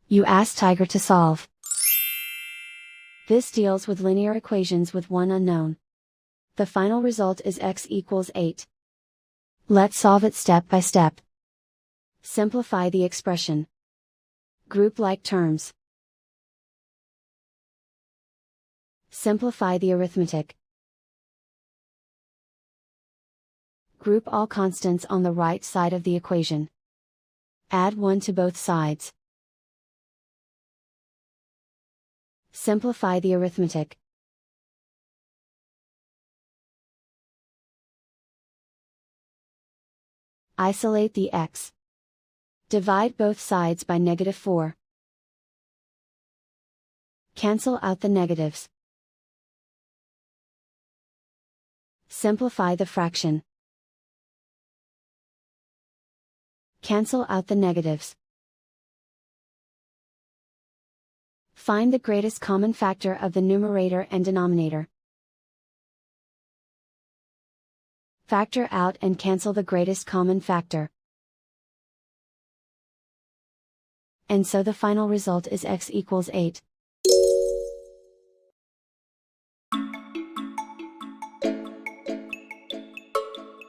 You ask Tiger to solve. This deals with linear equations with one unknown. The final result is x equals 8. Let's solve it step by step. Simplify the expression. Group like terms. Simplify the arithmetic. Group all constants on the right side of the equation. Add 1 to both sides. Simplify the arithmetic. Isolate the x. Divide both sides by -4. Cancel out the negatives. Simplify the fraction. Cancel out the negatives. Find the greatest common factor of the numerator and denominator. Factor out and cancel the greatest common factor. And so the final result is x equals 8.